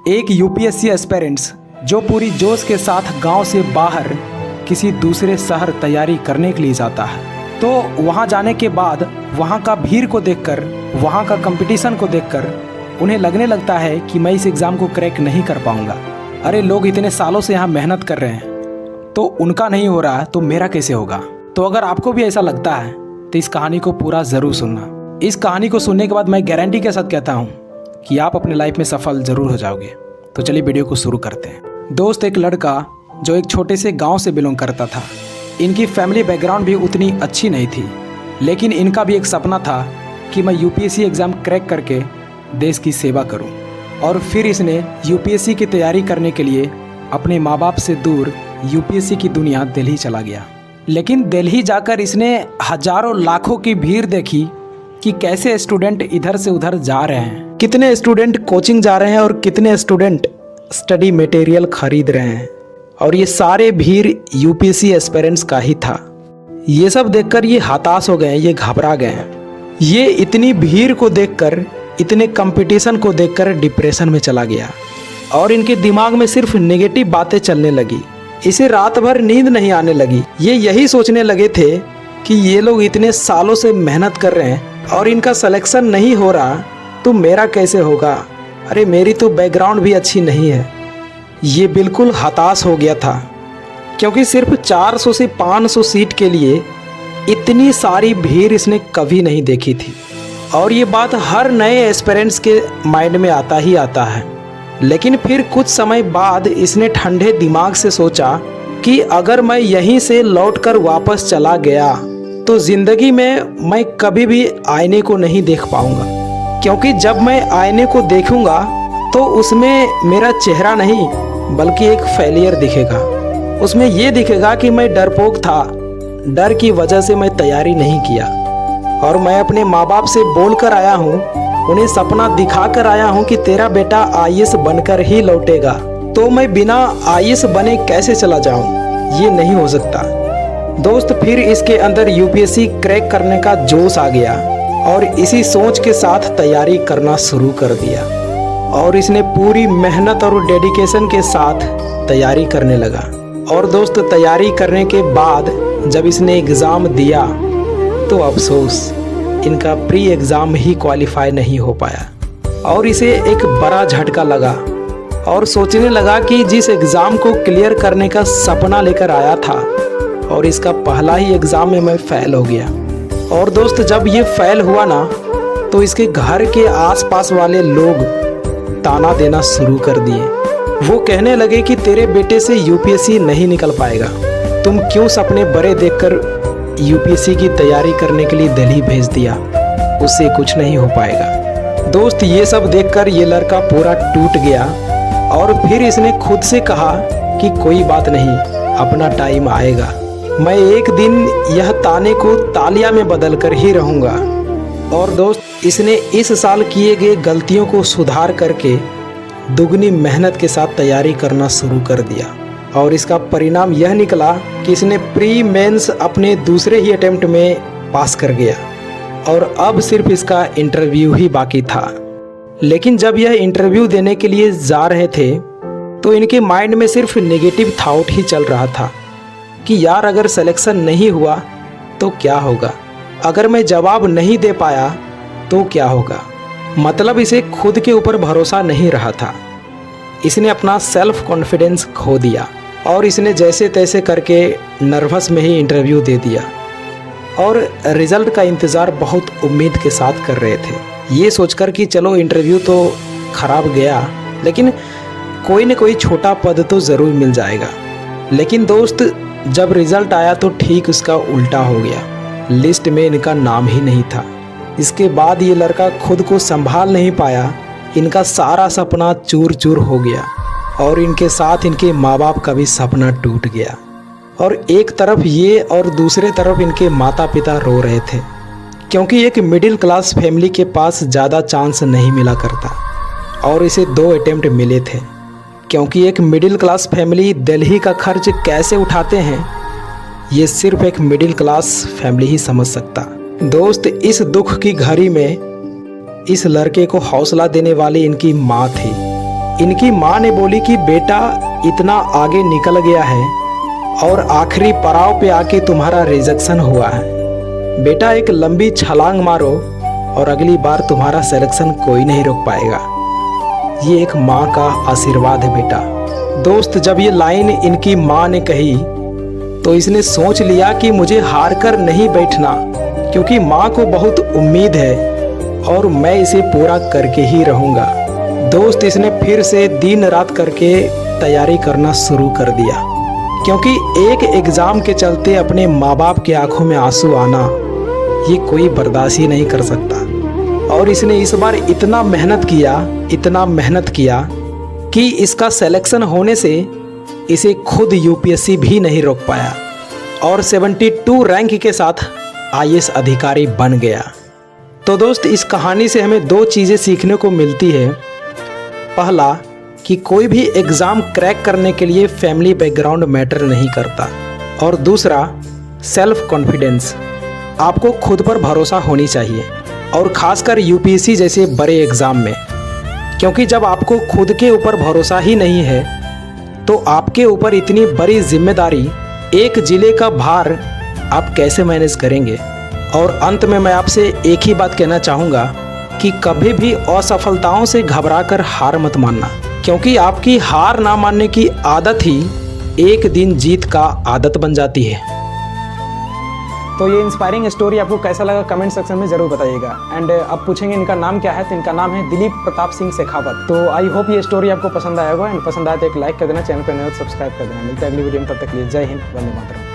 एक UPSC aspirants जो पूरी जोश के साथ गांव से बाहर किसी दूसरे शहर तैयारी करने के लिए जाता है, तो वहां जाने के बाद वहां का भीड़ को देखकर, वहां का कंपटीशन को देखकर उन्हें लगने लगता है कि मैं इस एग्ज़ाम को क्रैक नहीं कर पाऊंगा। अरे लोग इतने सालों से यहाँ मेहनत कर रहे हैं, तो उनका नहीं हो रहा तो मेरा कैसे होगा। तो अगर आपको भी ऐसा लगता है तो इस कहानी को पूरा ज़रूर सुनना। इस कहानी को सुनने के बाद मैं गारंटी के साथ कहता हूँ कि आप अपने लाइफ में सफल ज़रूर हो जाओगे। तो चलिए वीडियो को शुरू करते हैं। दोस्त, एक लड़का जो एक छोटे से गांव से बिलोंग करता था। इनकी फैमिली बैकग्राउंड भी उतनी अच्छी नहीं थी, लेकिन इनका भी एक सपना था कि मैं यूपीएससी एग्ज़ाम क्रैक करके देश की सेवा करूं। और फिर इसने यूपीएससी की तैयारी करने के लिए अपने माँ बाप से दूर यूपीएससी की दुनिया दिल्ली चला गया। लेकिन दिल्ली जाकर इसने हजारों लाखों की भीड़ देखी कि कैसे स्टूडेंट इधर से उधर जा रहे हैं, कितने स्टूडेंट कोचिंग जा रहे हैं और कितने स्टूडेंट स्टडी मटेरियल खरीद रहे हैं। और ये सारे भीड़ यूपीएससी एस्पिरेंट्स का ही था। ये सब देखकर ये हताश हो गए, ये घबरा गए। ये इतनी भीड़ को देखकर, इतने कंपटीशन को देखकर डिप्रेशन में चला गया और इनके दिमाग में सिर्फ नेगेटिव बातें चलने लगी। इसे रात भर नींद नहीं आने लगी। ये यही सोचने लगे थे कि ये लोग इतने सालों से मेहनत कर रहे हैं और इनका सिलेक्शन नहीं हो रहा तो मेरा कैसे होगा। अरे मेरी तो बैकग्राउंड भी अच्छी नहीं है। ये बिल्कुल हताश हो गया था, क्योंकि सिर्फ 400 से 500 सीट के लिए इतनी सारी भीड़ इसने कभी नहीं देखी थी। और ये बात हर नए एस्पिरेंट्स के माइंड में आता ही आता है। लेकिन फिर कुछ समय बाद इसने ठंडे दिमाग से सोचा कि अगर मैं यहीं से लौटकर वापस चला गया तो ज़िंदगी में मैं कभी भी आईने को नहीं देख पाऊंगा, क्योंकि जब मैं आईने को देखूंगा तो उसमें मेरा चेहरा नहीं बल्कि एक फेलियर दिखेगा। उसमें ये दिखेगा कि मैं डरपोक था, डर की वजह से मैं तैयारी नहीं किया। और मैं अपने माँ बाप से बोल कर आया हूँ, उन्हें सपना दिखा कर आया हूँ कि तेरा बेटा आईएएस बनकर ही लौटेगा, तो मैं बिना आईएएस बने कैसे चला जाऊँ। ये नहीं हो सकता। दोस्त, फिर इसके अंदर यूपीएससी क्रैक करने का जोश आ गया और इसी सोच के साथ तैयारी करना शुरू कर दिया। और इसने पूरी मेहनत और डेडिकेशन के साथ तैयारी करने लगा। और दोस्त, तैयारी करने के बाद जब इसने एग्ज़ाम दिया तो अफसोस, इनका प्री एग्ज़ाम ही क्वालिफाई नहीं हो पाया। और इसे एक बड़ा झटका लगा और सोचने लगा कि जिस एग्ज़ाम को क्लियर करने का सपना लेकर आया था और इसका पहला ही एग्ज़ाम में मैं फ़ेल हो गया। और दोस्त, जब ये फ़ेल हुआ ना तो इसके घर के आसपास वाले लोग ताना देना शुरू कर दिए। वो कहने लगे कि तेरे बेटे से यूपीएससी नहीं निकल पाएगा, तुम क्यों सपने बड़े देखकर यूपीएससी की तैयारी करने के लिए दिल्ली भेज दिया, उससे कुछ नहीं हो पाएगा। दोस्त, ये सब देखकर ये लड़का पूरा टूट गया और फिर इसने खुद से कहा कि कोई बात नहीं, अपना टाइम आएगा, मैं एक दिन यह ताने को तालियां में बदल कर ही रहूँगा। और दोस्त, इसने इस साल किए गए गलतियों को सुधार करके दुगनी मेहनत के साथ तैयारी करना शुरू कर दिया। और इसका परिणाम यह निकला कि इसने प्री मेंस अपने दूसरे ही अटेम्प्ट में पास कर गया और अब सिर्फ इसका इंटरव्यू ही बाकी था। लेकिन जब यह इंटरव्यू देने के लिए जा रहे थे तो इनके माइंड में सिर्फ नेगेटिव थॉट ही चल रहा था कि यार अगर सिलेक्शन नहीं हुआ तो क्या होगा, अगर मैं जवाब नहीं दे पाया तो क्या होगा। मतलब इसे खुद के ऊपर भरोसा नहीं रहा था। इसने अपना सेल्फ कॉन्फिडेंस खो दिया और इसने जैसे तैसे करके नर्वस में ही इंटरव्यू दे दिया और रिज़ल्ट का इंतज़ार बहुत उम्मीद के साथ कर रहे थे, ये सोचकर कि चलो इंटरव्यू तो ख़राब गया लेकिन कोई न कोई छोटा पद तो ज़रूर मिल जाएगा। लेकिन दोस्त, जब रिज़ल्ट आया तो ठीक उसका उल्टा हो गया, लिस्ट में इनका नाम ही नहीं था। इसके बाद ये लड़का खुद को संभाल नहीं पाया, इनका सारा सपना चूर चूर हो गया और इनके साथ इनके माँ बाप का भी सपना टूट गया। और एक तरफ ये और दूसरे तरफ इनके माता पिता रो रहे थे, क्योंकि एक मिडिल क्लास फैमिली के पास ज़्यादा चांस नहीं मिला करता और इसे 2 अटेम्प्ट मिले थे, क्योंकि एक मिडिल क्लास फैमिली दिल्ली का खर्च कैसे उठाते हैं ये सिर्फ एक मिडिल क्लास फैमिली ही समझ सकता। दोस्त, इस दुख की घड़ी में इस लड़के को हौसला देने वाली इनकी माँ थी। इनकी माँ ने बोली कि बेटा इतना आगे निकल गया है और आखिरी पड़ाव पे आके तुम्हारा रिजेक्शन हुआ है। बेटा एक लंबी छलांग मारो और अगली बार तुम्हारा सिलेक्शन कोई नहीं रोक पाएगा। ये एक माँ का आशीर्वाद है बेटा। दोस्त, जब ये लाइन इनकी माँ ने कही तो इसने सोच लिया कि मुझे हार कर नहीं बैठना, क्योंकि माँ को बहुत उम्मीद है और मैं इसे पूरा करके ही रहूँगा। दोस्त, इसने फिर से दिन रात करके तैयारी करना शुरू कर दिया, क्योंकि एक एग्ज़ाम के चलते अपने माँ बाप के आंखों में आंसू आना ये कोई बर्दाश्त ही नहीं कर सकता। और इसने इस बार इतना मेहनत किया कि इसका सिलेक्शन होने से इसे खुद यूपीएससी भी नहीं रोक पाया और 72 रैंक के साथ आईएएस अधिकारी बन गया। तो दोस्त, इस कहानी से हमें 2 चीज़ें सीखने को मिलती है। पहला कि कोई भी एग्ज़ाम क्रैक करने के लिए फैमिली बैकग्राउंड मैटर नहीं करता, और दूसरा सेल्फ कॉन्फिडेंस। आपको खुद पर भरोसा होनी चाहिए, और ख़ासकर यूपीएससी जैसे बड़े एग्ज़ाम में, क्योंकि जब आपको खुद के ऊपर भरोसा ही नहीं है तो आपके ऊपर इतनी बड़ी जिम्मेदारी, एक ज़िले का भार आप कैसे मैनेज करेंगे। और अंत में मैं आपसे एक ही बात कहना चाहूँगा कि कभी भी असफलताओं से घबराकर हार मत मानना, क्योंकि आपकी हार ना मानने की आदत ही एक दिन जीत का आदत बन जाती है। तो ये इंस्पायरिंग स्टोरी आपको कैसा लगा कमेंट सेक्शन में ज़रूर बताइएगा। एंड अब पूछेंगे इनका नाम क्या है, तो इनका नाम है दिलीप प्रताप सिंह शेखावत। तो आई होप ये स्टोरी आपको पसंद आया होगा, एंड पसंद आया तो एक लाइक कर देना, चैनल पर नए हो तो सब्सक्राइब कर देना। मिलते हैं अगली वीडियो में, तब तक के लिए जय हिंद, वंदे मातरम।